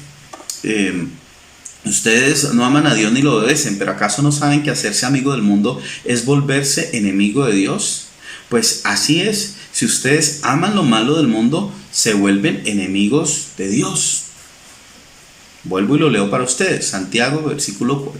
ustedes no aman a Dios ni lo obedecen, pero ¿acaso no saben que hacerse amigo del mundo es volverse enemigo de Dios? Pues así es, si ustedes aman lo malo del mundo, se vuelven enemigos de Dios. Vuelvo y lo leo para ustedes. Santiago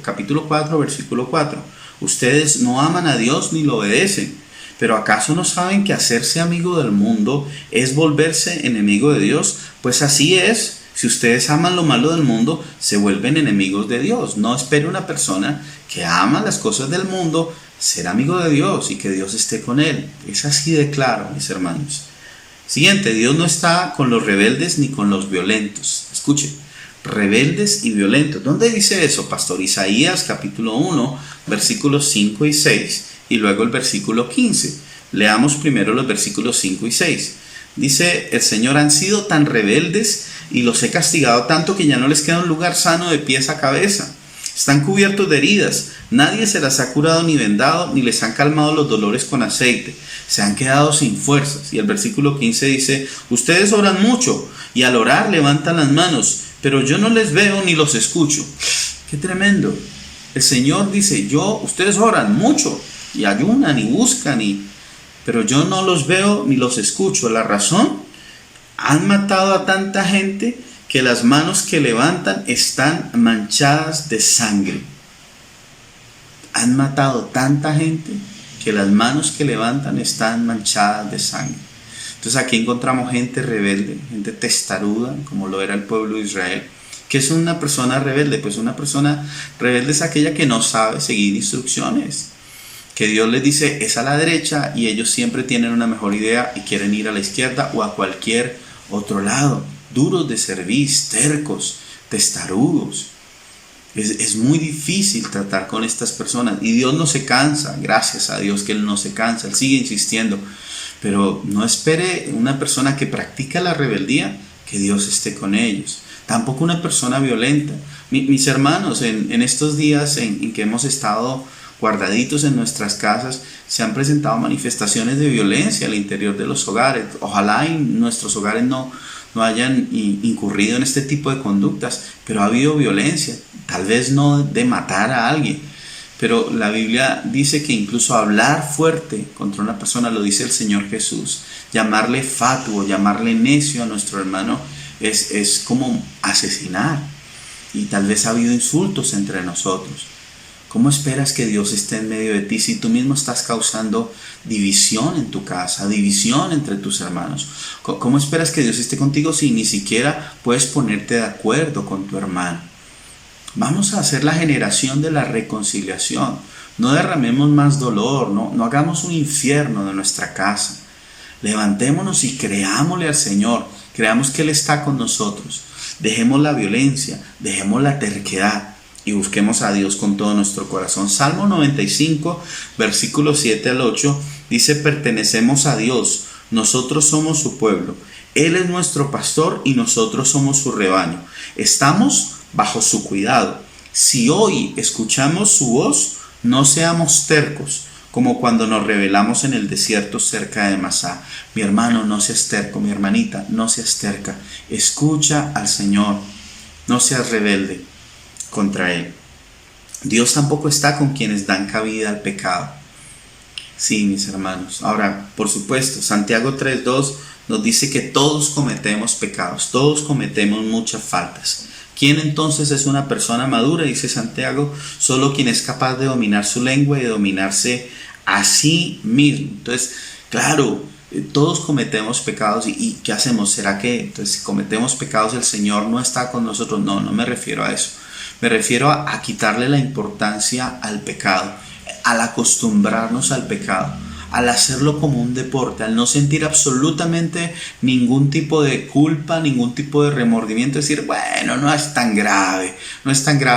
capítulo 4, versículo 4. Ustedes no aman a Dios ni lo obedecen, pero ¿acaso no saben que hacerse amigo del mundo es volverse enemigo de Dios? Pues así es, si ustedes aman lo malo del mundo, se vuelven enemigos de Dios. No espere una persona que ama las cosas del mundo ser amigo de Dios y que Dios esté con él. Es así de claro, mis hermanos. Siguiente, Dios no está con los rebeldes ni con los violentos. Escuche, rebeldes y violentos. ¿Dónde dice eso, pastor? Isaías capítulo 1, versículos 5 y 6 y luego el versículo 15. Leamos primero los versículos 5 y 6. Dice el Señor: han sido tan rebeldes y los he castigado tanto que ya no les queda un lugar sano de pies a cabeza. Están cubiertos de heridas, nadie se las ha curado ni vendado, ni les han calmado los dolores con aceite. Se han quedado sin fuerzas. Y el versículo 15 dice: ustedes oran mucho y al orar levantan las manos, pero yo no les veo ni los escucho. ¡Qué tremendo! El Señor dice: ustedes oran mucho y ayunan y buscan, pero yo no los veo ni los escucho. La razón: han matado a tanta gente que las manos que levantan están manchadas de sangre. Han matado tanta gente que las manos que levantan están manchadas de sangre. Entonces aquí encontramos gente rebelde, gente testaruda, como lo era el pueblo de Israel. ¿Qué es una persona rebelde? Pues una persona rebelde es aquella que no sabe seguir instrucciones. Que Dios les dice es a la derecha y ellos siempre tienen una mejor idea y quieren ir a la izquierda o a cualquier otro lado. Duros de cerviz, tercos, testarudos. Es muy difícil tratar con estas personas y Dios no se cansa. Gracias a Dios que Él no se cansa, Él sigue insistiendo. Pero no espere una persona que practica la rebeldía que Dios esté con ellos. Tampoco una persona violenta. Mis hermanos, en estos días en que hemos estado guardaditos en nuestras casas, se han presentado manifestaciones de violencia al interior de los hogares. Ojalá en nuestros hogares no hayan incurrido en este tipo de conductas, pero ha habido violencia, tal vez no de matar a alguien, pero la Biblia dice que incluso hablar fuerte contra una persona, lo dice el Señor Jesús, llamarle fatuo, llamarle necio a nuestro hermano es como asesinar, y tal vez ha habido insultos entre nosotros. ¿Cómo esperas que Dios esté en medio de ti si tú mismo estás causando división en tu casa, división entre tus hermanos? ¿Cómo esperas que Dios esté contigo si ni siquiera puedes ponerte de acuerdo con tu hermano? Vamos a hacer la generación de la reconciliación. No derramemos más dolor, no hagamos un infierno de nuestra casa. Levantémonos y creámosle al Señor, creamos que Él está con nosotros. Dejemos la violencia, dejemos la terquedad. Y busquemos a Dios con todo nuestro corazón. Salmo 95, versículos 7 al 8, dice: pertenecemos a Dios, Nosotros somos su pueblo. Él es nuestro pastor y nosotros somos su rebaño. Estamos bajo su cuidado. Si hoy escuchamos su voz, no seamos tercos, como cuando nos rebelamos en el desierto cerca de Masá. Mi hermano, no seas terco, mi hermanita, no seas terca. Escucha al Señor, no seas rebelde contra Él. Dios tampoco está con quienes dan cabida al pecado. Sí, mis hermanos. Ahora, por supuesto, Santiago 3:2 nos dice que todos cometemos pecados, todos cometemos muchas faltas. ¿Quién entonces es una persona madura? Dice Santiago, solo quien es capaz de dominar su lengua y de dominarse a sí mismo. Entonces, claro, todos cometemos pecados y ¿qué hacemos? ¿Será que entonces, si cometemos pecados el Señor no está con nosotros? No, no me refiero a eso. Me refiero a quitarle la importancia al pecado, al acostumbrarnos al pecado, al hacerlo como un deporte, al no sentir absolutamente ningún tipo de culpa, ningún tipo de remordimiento, decir, bueno, no es tan grave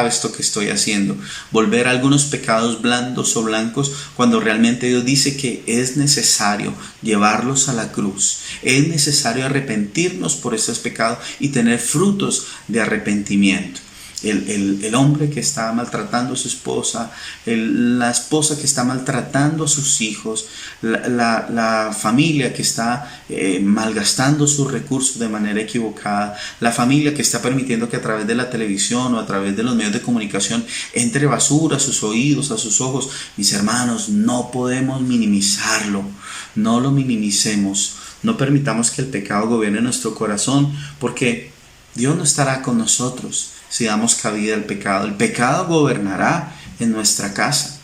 esto que estoy haciendo. Volver a algunos pecados blandos o blancos cuando realmente Dios dice que es necesario llevarlos a la cruz. Es necesario arrepentirnos por esos pecados y tener frutos de arrepentimiento. El hombre que está maltratando a su esposa, la esposa que está maltratando a sus hijos, la familia que está malgastando sus recursos de manera equivocada, la familia que está permitiendo que a través de la televisión o a través de los medios de comunicación entre basura a sus oídos, a sus ojos. Mis hermanos, no podemos minimizarlo, no lo minimicemos, no permitamos que el pecado gobierne nuestro corazón, porque Dios no estará con nosotros si damos cabida al pecado. El pecado gobernará en nuestra casa.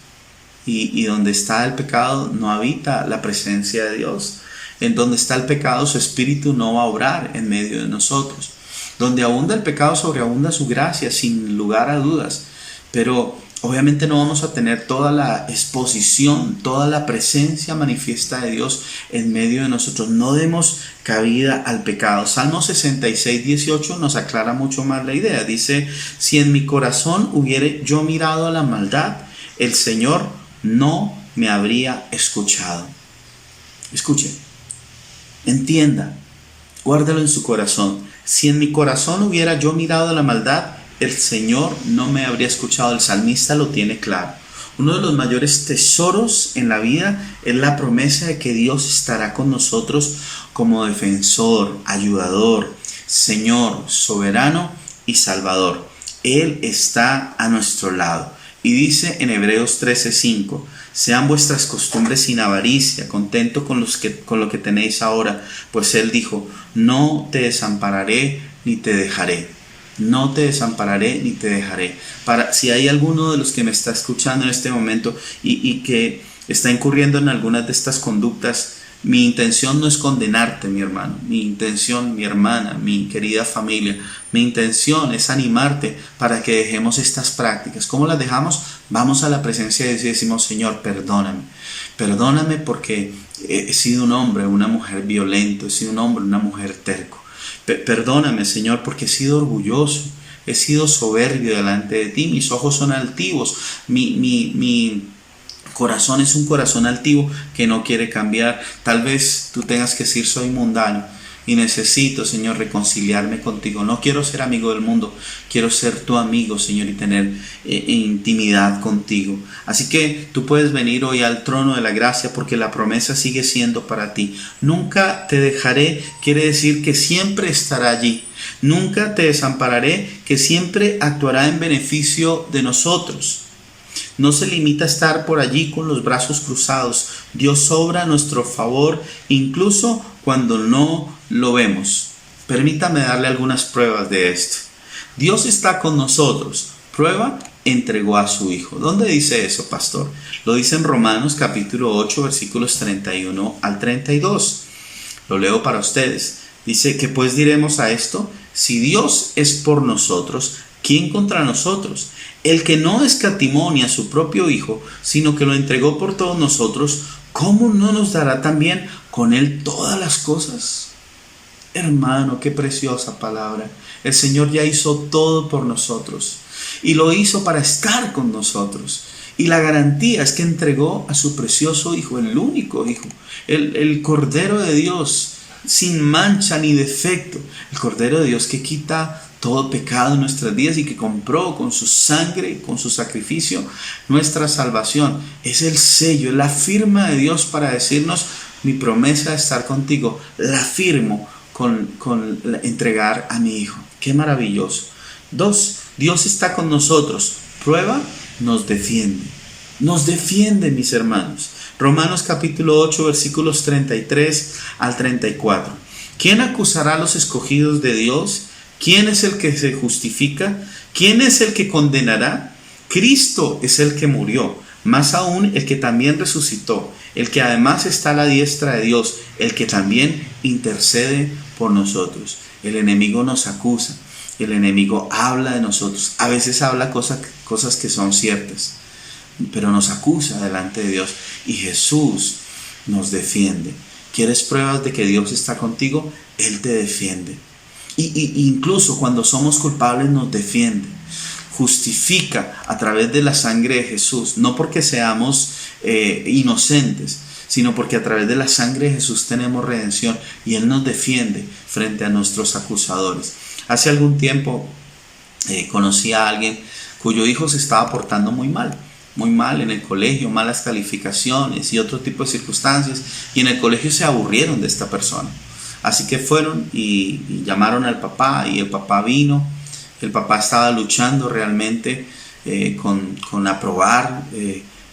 Y donde está el pecado no habita la presencia de Dios. En donde está el pecado, su espíritu no va a obrar en medio de nosotros. Donde abunda el pecado, sobreabunda su gracia, sin lugar a dudas. Pero obviamente no vamos a tener toda la exposición, toda la presencia manifiesta de Dios en medio de nosotros. No demos cabida al pecado. Salmo 66:18 nos aclara mucho más la idea. Dice, si en mi corazón hubiere yo mirado a la maldad, el Señor no me habría escuchado. Escuche, entienda, guárdalo en su corazón. Si en mi corazón hubiera yo mirado a la maldad, el Señor no me habría escuchado. El salmista lo tiene claro. Uno de los mayores tesoros en la vida es la promesa de que Dios estará con nosotros como defensor, ayudador, Señor, soberano y Salvador. Él está a nuestro lado. Y dice en Hebreos 13:5, sean vuestras costumbres sin avaricia, contento con lo que tenéis ahora, pues Él dijo, no te desampararé ni te dejaré. No te desampararé ni te dejaré. Si hay alguno de los que me está escuchando en este momento y que está incurriendo en algunas de estas conductas, mi intención no es condenarte, mi hermano, mi intención, mi hermana, mi querida familia, mi intención es animarte para que dejemos estas prácticas. ¿Cómo las dejamos? Vamos a la presencia de Dios y decimos, Señor, perdóname porque he sido un hombre, una mujer violento, he sido un hombre, una mujer terco. Perdóname, Señor, porque he sido orgulloso, he sido soberbio delante de ti, mis ojos son altivos, mi corazón es un corazón altivo que no quiere cambiar. Tal vez tú tengas que decir, soy mundano y necesito, Señor, reconciliarme contigo. No quiero ser amigo del mundo, quiero ser tu amigo, Señor, y tener intimidad contigo. Así que tú puedes venir hoy al trono de la gracia porque la promesa sigue siendo para ti. Nunca te dejaré quiere decir que siempre estará allí. Nunca te desampararé, que siempre actuará en beneficio de nosotros. No se limita a estar por allí con los brazos cruzados. Dios obra a nuestro favor incluso cuando no lo vemos. Permítame darle algunas pruebas de esto. Dios está con nosotros. Prueba, entregó a su Hijo. ¿Dónde dice eso, pastor? Lo dice en Romanos capítulo 8, versículos 31 al 32. Lo leo para ustedes. Dice, ¿qué pues diremos a esto? Si Dios es por nosotros, ¿quién contra nosotros? El que no escatimó ni a su propio Hijo, sino que lo entregó por todos nosotros, ¿cómo no nos dará también con Él todas las cosas? Hermano, qué preciosa palabra. El Señor ya hizo todo por nosotros y lo hizo para estar con nosotros. Y la garantía es que entregó a su precioso Hijo, el único Hijo, el Cordero de Dios, sin mancha ni defecto, el Cordero de Dios que quita todo pecado en nuestras vidas y que compró con su sangre, con su sacrificio, nuestra salvación. Es el sello, es la firma de Dios para decirnos: mi promesa de estar contigo la firmo con entregar a mi Hijo. ¡Qué maravilloso! 2. Dios está con nosotros. Prueba, nos defiende. Nos defiende, mis hermanos. Romanos capítulo 8, versículos 33 al 34. ¿Quién acusará a los escogidos de Dios? ¿Quién es el que se justifica? ¿Quién es el que condenará? Cristo es el que murió, más aún el que también resucitó, el que además está a la diestra de Dios, el que también intercede por nosotros. El enemigo nos acusa, el enemigo habla de nosotros, a veces habla cosas que son ciertas, pero nos acusa delante de Dios, y Jesús nos defiende. ¿Quieres pruebas de que Dios está contigo? Él te defiende. Y incluso cuando somos culpables nos defiende, justifica a través de la sangre de Jesús, no porque seamos inocentes, sino porque a través de la sangre de Jesús tenemos redención, y Él nos defiende frente a nuestros acusadores. Hace algún tiempo conocí a alguien cuyo hijo se estaba portando muy mal en el colegio, malas calificaciones y otro tipo de circunstancias, y en el colegio se aburrieron de esta persona. Así que fueron y llamaron al papá, y el papá vino. El papá estaba luchando realmente con aprobar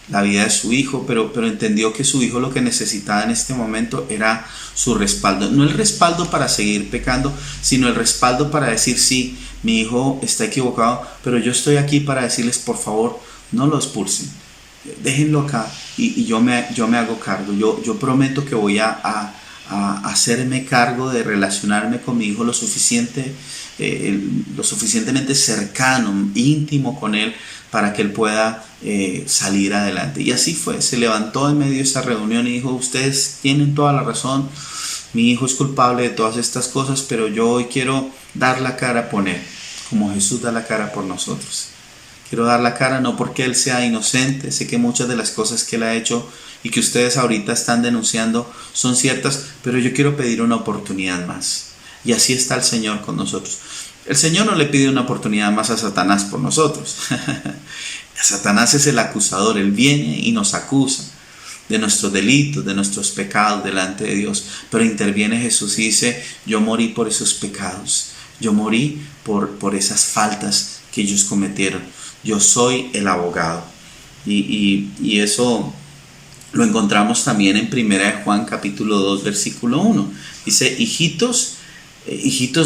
la vida de su hijo, pero entendió que su hijo lo que necesitaba en este momento era su respaldo. No el respaldo para seguir pecando, sino el respaldo para decir: sí, mi hijo está equivocado, pero yo estoy aquí para decirles: por favor, no lo expulsen, déjenlo acá y yo me hago cargo. Yo prometo que voy a hacerme cargo de relacionarme con mi hijo lo suficientemente cercano, íntimo con él, para que él pueda salir adelante. Y así fue. Se levantó en medio de esa reunión y dijo: ustedes tienen toda la razón, mi hijo es culpable de todas estas cosas, pero yo hoy quiero dar la cara por él, como Jesús da la cara por nosotros. Quiero dar la cara no porque él sea inocente, sé que muchas de las cosas que él ha hecho y que ustedes ahorita están denunciando son ciertas, pero yo quiero pedir una oportunidad más. Y así está el Señor con nosotros. El Señor no le pide una oportunidad más a Satanás por nosotros. Satanás es el acusador, él viene y nos acusa de nuestros delitos, de nuestros pecados delante de Dios, pero interviene Jesús y dice: yo morí por esos pecados, yo morí por esas faltas que ellos cometieron, yo soy el abogado. Y eso lo encontramos también en 1 Juan capítulo 2 versículo 1. Dice: hijitos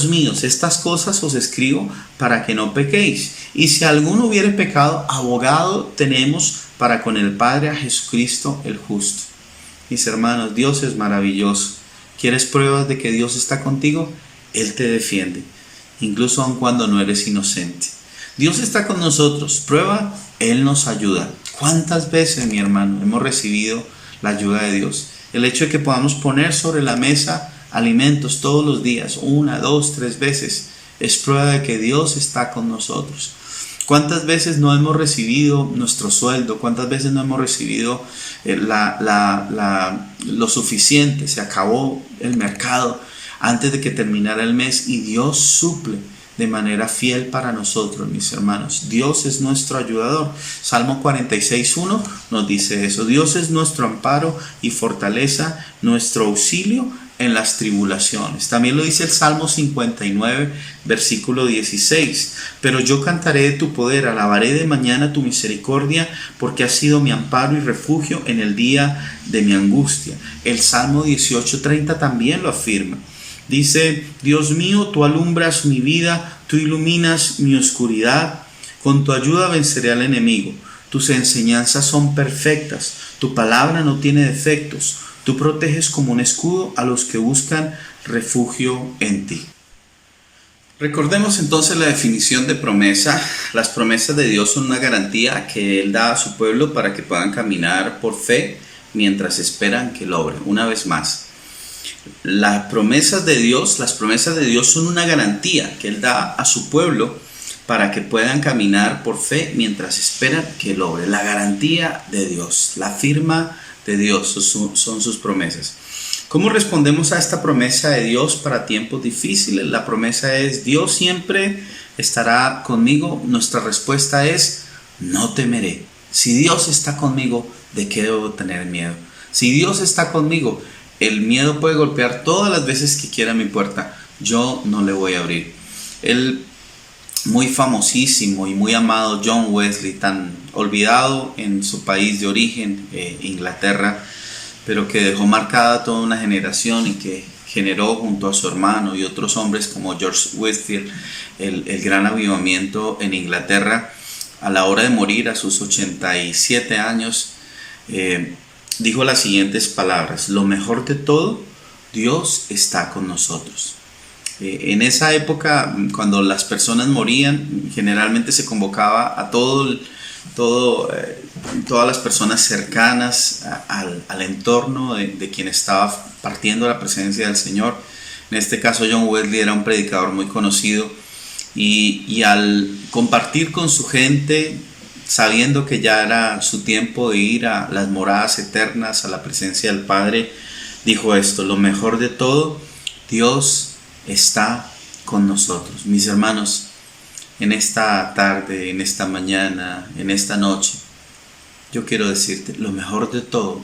míos, estas cosas os escribo para que no pequéis. Y si alguno hubiere pecado, abogado tenemos para con el Padre, a Jesucristo el justo. Mis hermanos, Dios es maravilloso. ¿Quieres pruebas de que Dios está contigo? Él te defiende, incluso aun cuando no eres inocente. Dios está con nosotros. Prueba, Él nos ayuda. ¿Cuántas veces, mi hermano, hemos recibido la ayuda de Dios? El hecho de que podamos poner sobre la mesa alimentos todos los días, 1, 2, 3 veces, es prueba de que Dios está con nosotros. ¿Cuántas veces no hemos recibido nuestro sueldo? ¿Cuántas veces no hemos recibido lo suficiente? Se acabó el mercado antes de que terminara el mes y Dios suple de manera fiel para nosotros, mis hermanos. Dios es nuestro ayudador. Salmo 46:1 nos dice eso. Dios es nuestro amparo y fortaleza, nuestro auxilio en las tribulaciones. También lo dice el Salmo 59, versículo 16. Pero yo cantaré de tu poder, alabaré de mañana tu misericordia, porque has sido mi amparo y refugio en el día de mi angustia. El Salmo 18:30 también lo afirma. Dice: Dios mío, tú alumbras mi vida, tú iluminas mi oscuridad, con tu ayuda venceré al enemigo. Tus enseñanzas son perfectas, tu palabra no tiene defectos. Tú proteges como un escudo a los que buscan refugio en ti. Recordemos entonces la definición de promesa. Las promesas de Dios son una garantía que Él da a su pueblo para que puedan caminar por fe mientras esperan que Él obre. Una vez más, las promesas de Dios son una garantía que Él da a su pueblo para que puedan caminar por fe mientras esperan que logre. La garantía de Dios, la firma de Dios son sus promesas. ¿Cómo respondemos a esta promesa de Dios para tiempos difíciles? La promesa es: Dios siempre estará conmigo. Nuestra respuesta es: no temeré. Si Dios está conmigo, ¿de qué debo tener miedo? Si Dios está conmigo, el miedo puede golpear todas las veces que quiera mi puerta. Yo no le voy a abrir. El muy famosísimo y muy amado John Wesley, tan olvidado en su país de origen, Inglaterra, pero que dejó marcada toda una generación y que generó junto a su hermano y otros hombres como George Whitefield el gran avivamiento en Inglaterra. A la hora de morir, a sus 87 años, dijo las siguientes palabras: lo mejor de todo, Dios está con nosotros. En esa época, cuando las personas morían, generalmente se convocaba a todas las personas cercanas al entorno de quien estaba partiendo la presencia del Señor. En este caso, John Wesley era un predicador muy conocido, y al compartir con su gente, sabiendo que ya era su tiempo de ir a las moradas eternas, a la presencia del Padre, dijo esto: lo mejor de todo, Dios está con nosotros. Mis hermanos, en esta tarde, en esta mañana, en esta noche, yo quiero decirte: lo mejor de todo,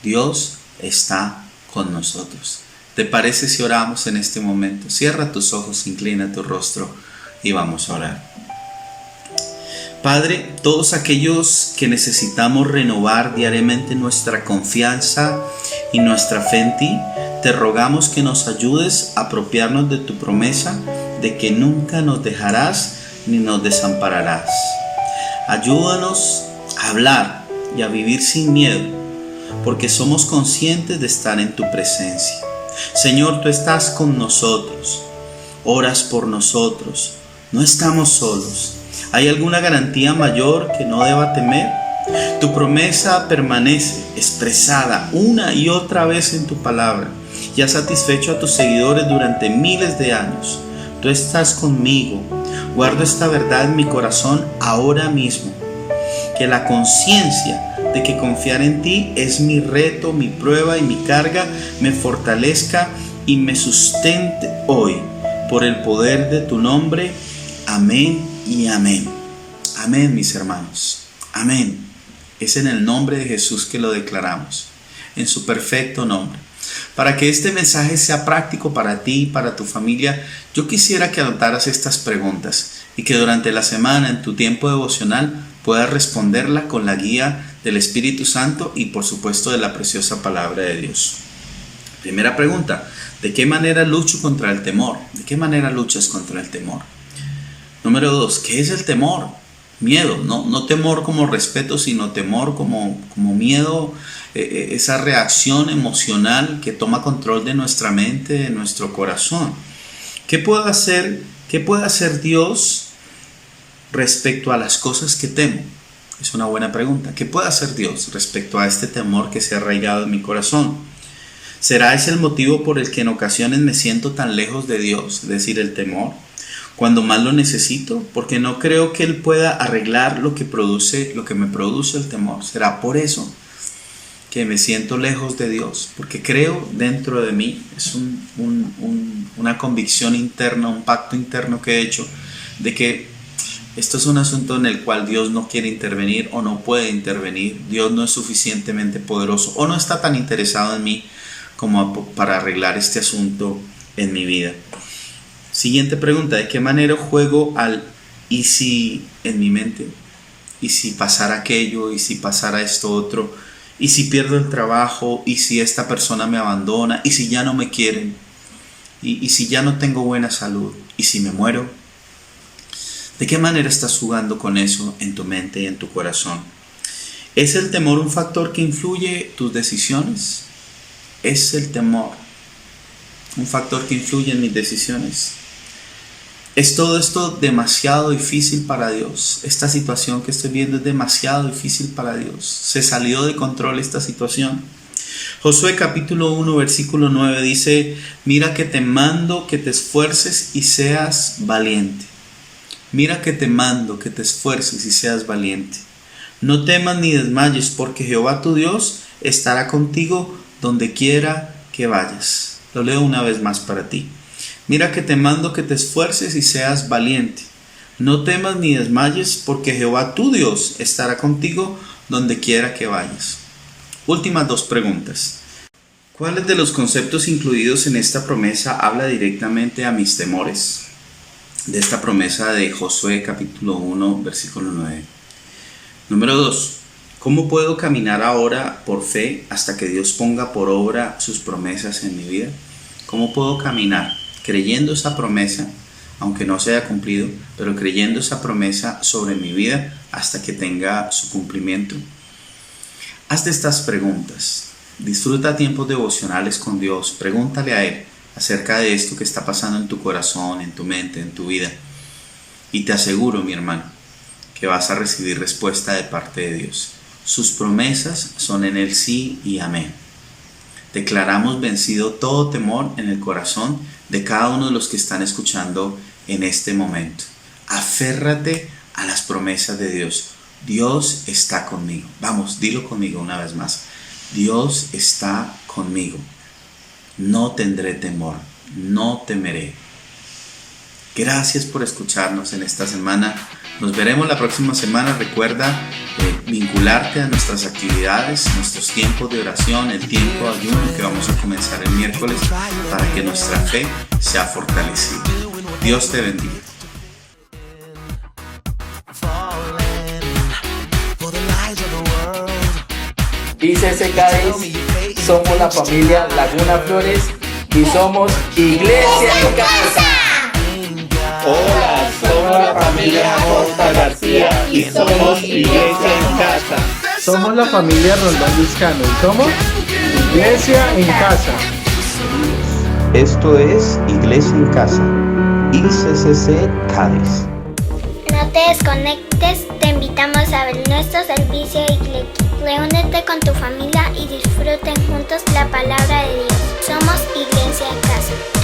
Dios está con nosotros. ¿Te parece si oramos en este momento? Cierra tus ojos, inclina tu rostro y vamos a orar. Padre, todos aquellos que necesitamos renovar diariamente nuestra confianza y nuestra fe en ti, te rogamos que nos ayudes a apropiarnos de tu promesa de que nunca nos dejarás ni nos desampararás. Ayúdanos a hablar y a vivir sin miedo, porque somos conscientes de estar en tu presencia. Señor, tú estás con nosotros, oras por nosotros, no estamos solos. ¿Hay alguna garantía mayor que no deba temer? Tu promesa permanece expresada una y otra vez en tu palabra y has satisfecho a tus seguidores durante miles de años. Tú estás conmigo. Guardo esta verdad en mi corazón ahora mismo. Que la conciencia de que confiar en ti es mi reto, mi prueba y mi carga me fortalezca y me sustente hoy por el poder de tu nombre. Amén y amén. Amén, mis hermanos. Amén. Es en el nombre de Jesús que lo declaramos, en su perfecto nombre. Para que este mensaje sea práctico para ti y para tu familia, yo quisiera que anotaras estas preguntas y que durante la semana en tu tiempo devocional puedas responderla con la guía del Espíritu Santo y por supuesto de la preciosa palabra de Dios. Primera pregunta: ¿de qué manera lucho contra el temor? ¿De qué manera luchas contra el temor? Número 2, ¿qué es el temor? Miedo, no temor como respeto, sino temor como miedo, esa reacción emocional que toma control de nuestra mente, de nuestro corazón. ¿Qué puede hacer Dios respecto a las cosas que temo? Es una buena pregunta. ¿Qué puede hacer Dios respecto a este temor que se ha arraigado en mi corazón? ¿Será ese el motivo por el que en ocasiones me siento tan lejos de Dios, es decir, el temor, cuando más lo necesito? Porque no creo que Él pueda arreglar lo que me produce el temor. ¿Será por eso que me siento lejos de Dios? Porque creo dentro de mí, es una convicción interna, un pacto interno que he hecho, de que esto es un asunto en el cual Dios no quiere intervenir o no puede intervenir. Dios no es suficientemente poderoso o no está tan interesado en mí como para arreglar este asunto en mi vida. Siguiente pregunta: ¿de qué manera juego al y si en mi mente? ¿Y si pasara aquello? ¿Y si pasara esto otro? ¿Y si pierdo el trabajo? ¿Y si esta persona me abandona? ¿Y si ya no me quieren? ¿Y si ya no tengo buena salud? ¿Y si me muero? ¿De qué manera estás jugando con eso en tu mente y en tu corazón? ¿Es el temor un factor que influye tus decisiones? ¿Es el temor un factor que influye en mis decisiones? ¿Es todo esto demasiado difícil para Dios? Esta situación que estoy viendo es demasiado difícil para Dios. ¿Se salió de control esta situación? Josué capítulo 1 versículo 9 dice: mira que te mando que te esfuerces y seas valiente. Mira que te mando que te esfuerces y seas valiente. No temas ni desmayes, porque Jehová tu Dios estará contigo donde quiera que vayas. Lo leo una vez más para ti. Mira que te mando que te esfuerces y seas valiente. No temas ni desmayes, porque Jehová tu Dios estará contigo donde quiera que vayas. Últimas 2 preguntas. ¿Cuáles de los conceptos incluidos en esta promesa habla directamente a mis temores? De esta promesa de Josué capítulo 1, versículo 9. Número 2. ¿Cómo puedo caminar ahora por fe hasta que Dios ponga por obra sus promesas en mi vida? ¿Cómo puedo caminar creyendo esa promesa, aunque no se haya cumplido, pero creyendo esa promesa sobre mi vida hasta que tenga su cumplimiento? Hazte estas preguntas. Disfruta tiempos devocionales con Dios. Pregúntale a Él acerca de esto que está pasando en tu corazón, en tu mente, en tu vida. Y te aseguro, mi hermano, que vas a recibir respuesta de parte de Dios. Sus promesas son en el sí y amén. Declaramos vencido todo temor en el corazón de cada uno de los que están escuchando en este momento. Aférrate a las promesas de Dios. Dios está conmigo. Vamos, dilo conmigo una vez más. Dios está conmigo. No tendré temor, no temeré. Gracias por escucharnos en esta semana. Nos veremos la próxima semana. Recuerda vincularte a nuestras actividades, nuestros tiempos de oración, el tiempo de ayuno que vamos a comenzar el miércoles para que nuestra fe sea fortalecida. Dios te bendiga. ICC Cádiz, somos la familia Laguna Flores y somos Iglesia en Casa. Hola, somos la familia Costa García y somos Iglesia en Casa. Somos la familia Rondón Vizcano y somos Iglesia en Casa. Esto es Iglesia en Casa, ICCC Cádiz. No te desconectes, te invitamos a ver nuestro servicio Iglesia. Reúnete con tu familia y disfruten juntos la palabra de Dios. Somos Iglesia en Casa.